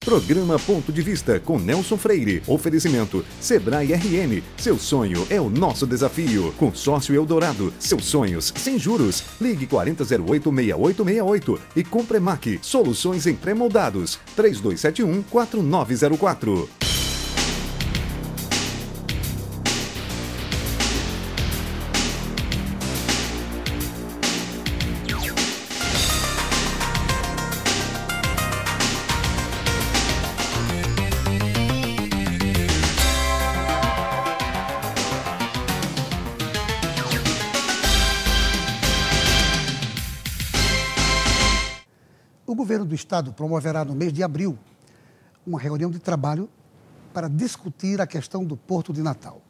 Programa Ponto de Vista com Nelson Freire. Oferecimento Sebrae RN. Seu sonho é o nosso desafio. Consórcio Eldorado. Seus sonhos sem juros. Ligue 4008-6868 e Compremac. Soluções em pré-moldados. 3271-4904. O governo do Estado promoverá no mês de abril uma reunião de trabalho para discutir a questão do Porto de Natal.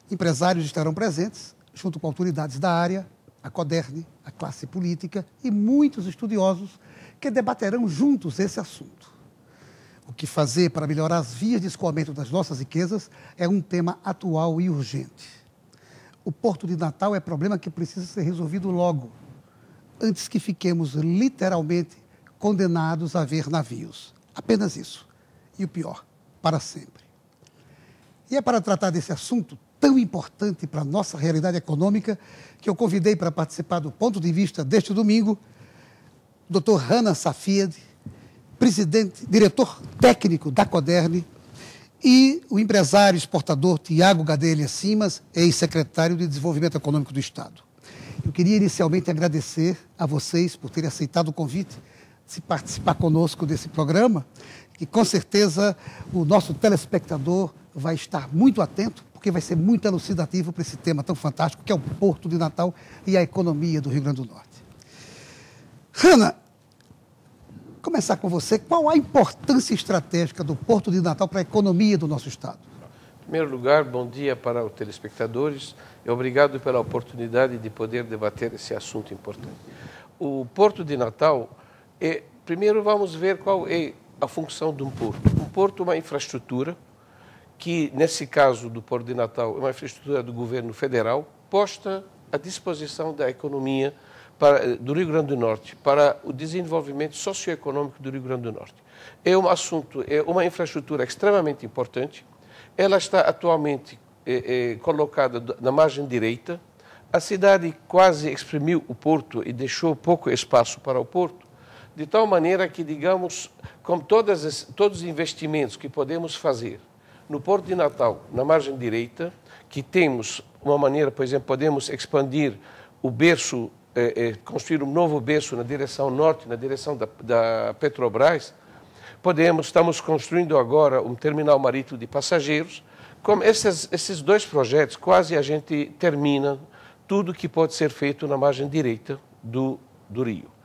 Empresários estarão presentes, junto com autoridades da área, a CODERN, a classe política e muitos estudiosos que debaterão juntos esse assunto. O que fazer para melhorar as vias de escoamento das nossas riquezas é um tema atual e urgente. O Porto de Natal é problema que precisa ser resolvido logo, antes que fiquemos literalmente condenados a ver navios. Apenas isso. E o pior, para sempre. E é para tratar desse assunto tão importante para a nossa realidade econômica que eu convidei para participar do Ponto de Vista deste domingo o Dr. Hannah Safieddine, diretor técnico da CODERN, e o empresário exportador Tiago Gadelha Simas, ex-secretário de Desenvolvimento Econômico do Estado. Eu queria inicialmente agradecer a vocês por terem aceitado o convite de participar conosco desse programa, que com certeza o nosso telespectador vai estar muito atento, porque vai ser muito elucidativo para esse tema tão fantástico que é o Porto de Natal e a economia do Rio Grande do Norte. Hannah, começar com você, qual a importância estratégica do Porto de Natal para a economia do nosso Estado? Em primeiro lugar, bom dia para os telespectadores e obrigado pela oportunidade de poder debater esse assunto importante. O Porto de Natal, primeiro vamos ver qual é a função de um porto. Um porto é uma infraestrutura que, nesse caso do Porto de Natal, é uma infraestrutura do governo federal posta à disposição da economia do Rio Grande do Norte para o desenvolvimento socioeconômico do Rio Grande do Norte. É uma infraestrutura extremamente importante. Ela está atualmente colocada na margem direita. A cidade quase exprimiu o porto e deixou pouco espaço para o porto, de tal maneira que, digamos, com todos os investimentos que podemos fazer no Porto de Natal, na margem direita, que temos uma maneira, por exemplo, podemos expandir o berço, construir um novo berço na direção norte, na direção da Petrobras. Estamos construindo agora um terminal marítimo de passageiros. Com esses dois projetos, quase a gente termina tudo que pode ser feito na margem direita do Rio.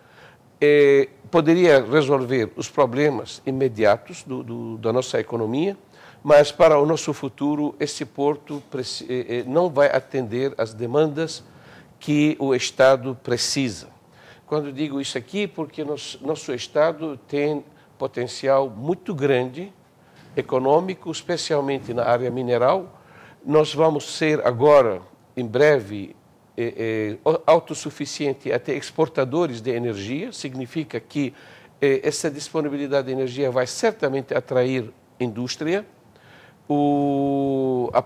Poderia resolver os problemas imediatos da nossa economia, mas para o nosso futuro, esse porto não vai atender às demandas que o Estado precisa. Quando digo isso aqui, porque nosso Estado tem potencial muito grande, econômico, especialmente na área mineral. Nós vamos ser agora, em breve, autossuficiente até exportadores de energia. Significa que essa disponibilidade de energia vai certamente atrair indústria.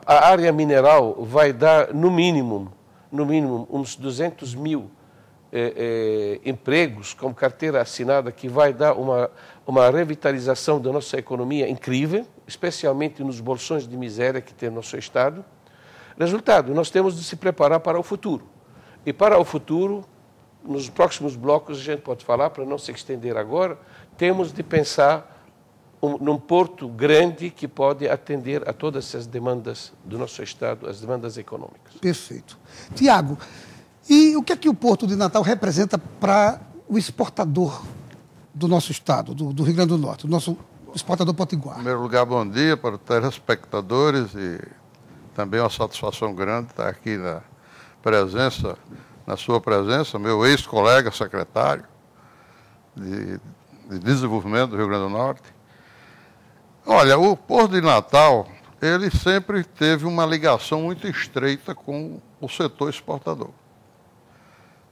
A área mineral vai dar, no mínimo, uns 200 mil empregos como carteira assinada, que vai dar uma revitalização da nossa economia incrível, especialmente nos bolsões de miséria que tem nosso Estado. Resultado, nós temos de se preparar para o futuro. E para o futuro, nos próximos blocos, a gente pode falar, para não se estender agora, temos de pensar num porto grande que pode atender a todas essas demandas do nosso Estado, as demandas econômicas. Perfeito. Tiago, e o que é que o Porto de Natal representa para o exportador do nosso Estado, do Rio Grande do Norte, o nosso exportador potiguar? Em primeiro lugar, bom dia para os telespectadores e também uma satisfação grande estar aqui na sua presença, meu ex-colega secretário de Desenvolvimento do Rio Grande do Norte. Olha, o Porto de Natal, ele sempre teve uma ligação muito estreita com o setor exportador.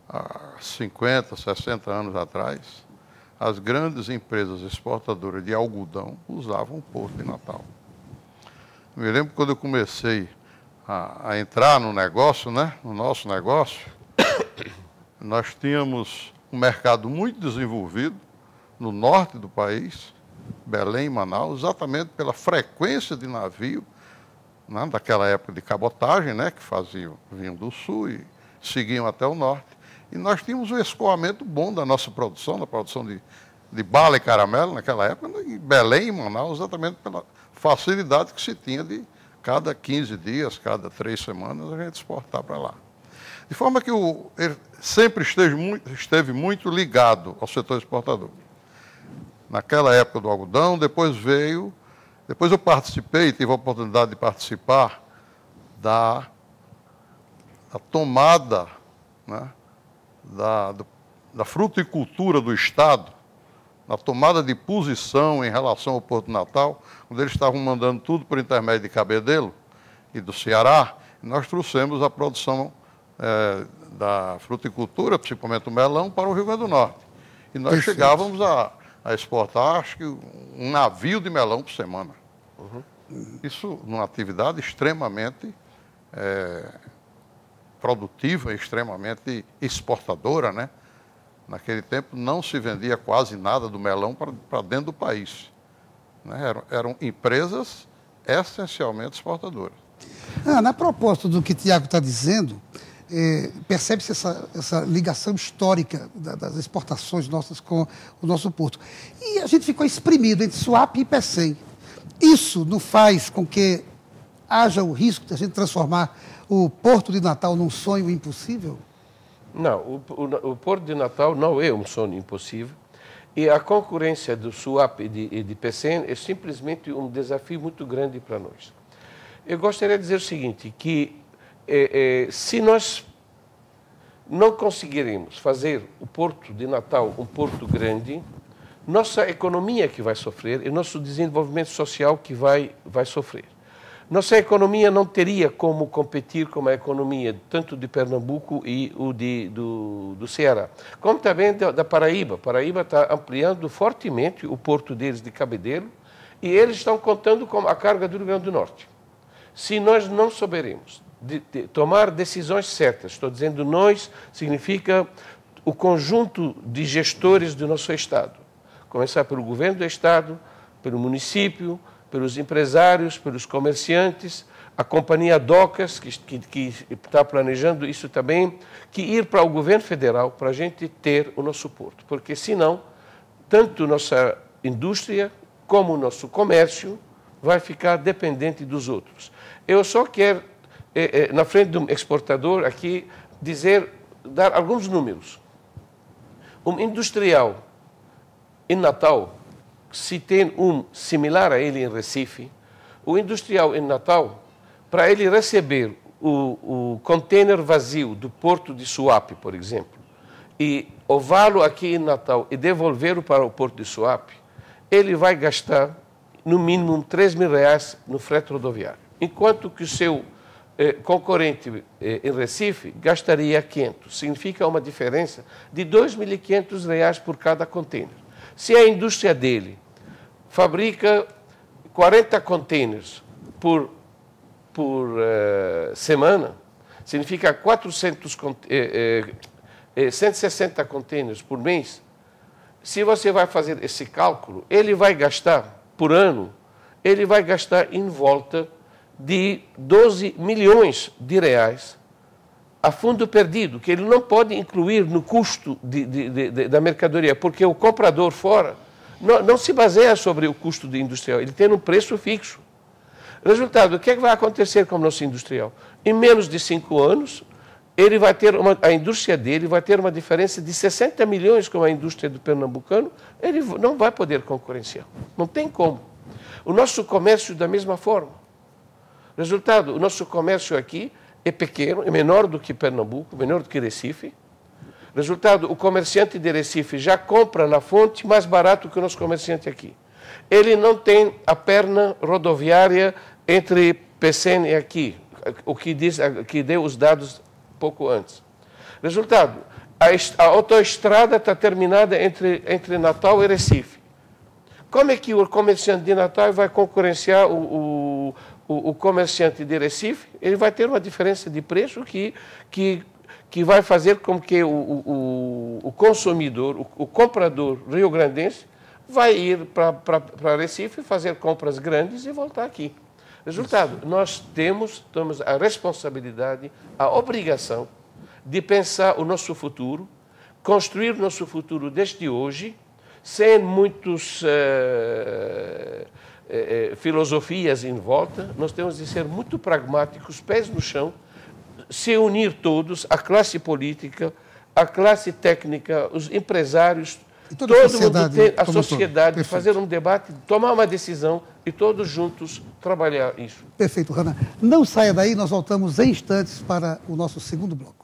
Há 50, 60 anos atrás, as grandes empresas exportadoras de algodão usavam o Porto de Natal. Me lembro quando eu comecei a entrar no negócio, né, no nosso negócio, nós tínhamos um mercado muito desenvolvido no norte do país, Belém e Manaus, exatamente pela frequência de navio, né, daquela época de cabotagem, né, que vinham do sul e seguiam até o norte. E nós tínhamos um escoamento bom da nossa produção, da produção de bala e caramelo naquela época, em Belém e Manaus, exatamente pela facilidade que se tinha de cada 15 dias, cada 3 semanas, a gente exportar para lá. De forma que ele sempre esteve muito ligado ao setor exportador. Naquela época do algodão, depois eu participei, tive a oportunidade de participar da tomada, né, da fruticultura do Estado, na tomada de posição em relação ao Porto de Natal, quando eles estavam mandando tudo por intermédio de Cabedelo e do Ceará, nós trouxemos a produção da fruticultura, principalmente o melão, para o Rio Grande do Norte. E nós chegávamos a exportar, acho que um navio de melão por semana. Uhum. Isso numa atividade extremamente produtiva, extremamente exportadora, né? Naquele tempo não se vendia quase nada do melão para dentro do país. Né? Eram empresas essencialmente exportadoras. Na proposta do que Tiago está dizendo, percebe-se essa ligação histórica das exportações nossas com o nosso porto. E a gente ficou espremido entre Suape e Pecém. Isso não faz com que haja o risco de a gente transformar o Porto de Natal num sonho impossível? Não, o Porto de Natal não é um sonho impossível. E a concorrência do Suape e de Pecém é simplesmente um desafio muito grande para nós. Eu gostaria de dizer o seguinte, que se nós não conseguirmos fazer o Porto de Natal um porto grande, nossa economia que vai sofrer e nosso desenvolvimento social que vai sofrer. Nossa economia não teria como competir com a economia tanto de Pernambuco e do Ceará, como também da Paraíba. Paraíba está ampliando fortemente o porto deles de Cabedelo e eles estão contando com a carga do Rio Grande do Norte. Se nós não souberemos de tomar decisões certas, estou dizendo nós, significa o conjunto de gestores do nosso Estado. Começar pelo governo do Estado, pelo município, pelos empresários, pelos comerciantes, a companhia Docas, que está planejando isso também, que ir para o governo federal para a gente ter o nosso porto. Porque, senão, tanto nossa indústria como o nosso comércio vai ficar dependente dos outros. Eu só quero, na frente do exportador, aqui, dar alguns números. Um industrial em Natal, se tem um similar a ele em Recife, o industrial em Natal, para ele receber o container vazio do porto de Suape, por exemplo, e ová-lo aqui em Natal e devolvê-lo para o porto de Suape, ele vai gastar, no mínimo, R$3.000 no frete rodoviário, enquanto que o seu concorrente em Recife gastaria 500. Significa uma diferença de R$2.500 por cada container. Se a indústria dele fabrica 40 containers por semana, significa 160 containers por mês. Se você vai fazer esse cálculo, ele vai gastar, por ano, ele vai gastar em volta de 12 milhões de reais a fundo perdido, que ele não pode incluir no custo da mercadoria, porque o comprador fora não se baseia sobre o custo do industrial, ele tem um preço fixo. Resultado, o que é que vai acontecer com o nosso industrial? Em menos de 5 anos, ele vai ter a indústria dele vai ter uma diferença de 60 milhões com a indústria do pernambucano, ele não vai poder concorrenciar. Não tem como. O nosso comércio da mesma forma. Resultado, o nosso comércio aqui é pequeno, é menor do que Pernambuco, menor do que Recife. Resultado, o comerciante de Recife já compra na fonte mais barato que o nosso comerciante aqui. Ele não tem a perna rodoviária entre Pecém e aqui, o que deu os dados pouco antes. Resultado, a autoestrada está terminada entre Natal e Recife. Como é que o comerciante de Natal vai concorrenciar o comerciante de Recife? Ele vai ter uma diferença de preço que vai fazer com que o consumidor, o comprador rio-grandense, vai ir para Recife fazer compras grandes e voltar aqui. Resultado, nós temos a responsabilidade, a obrigação de pensar o nosso futuro, construir o nosso futuro desde hoje, sem muitas filosofias em volta. Nós temos de ser muito pragmáticos, pés no chão, se unir todos, a classe política, a classe técnica, os empresários, todo mundo tem a sociedade, fazer um debate, tomar uma decisão e todos juntos trabalhar isso. Perfeito, Rana. Não saia daí, nós voltamos em instantes para o nosso segundo bloco.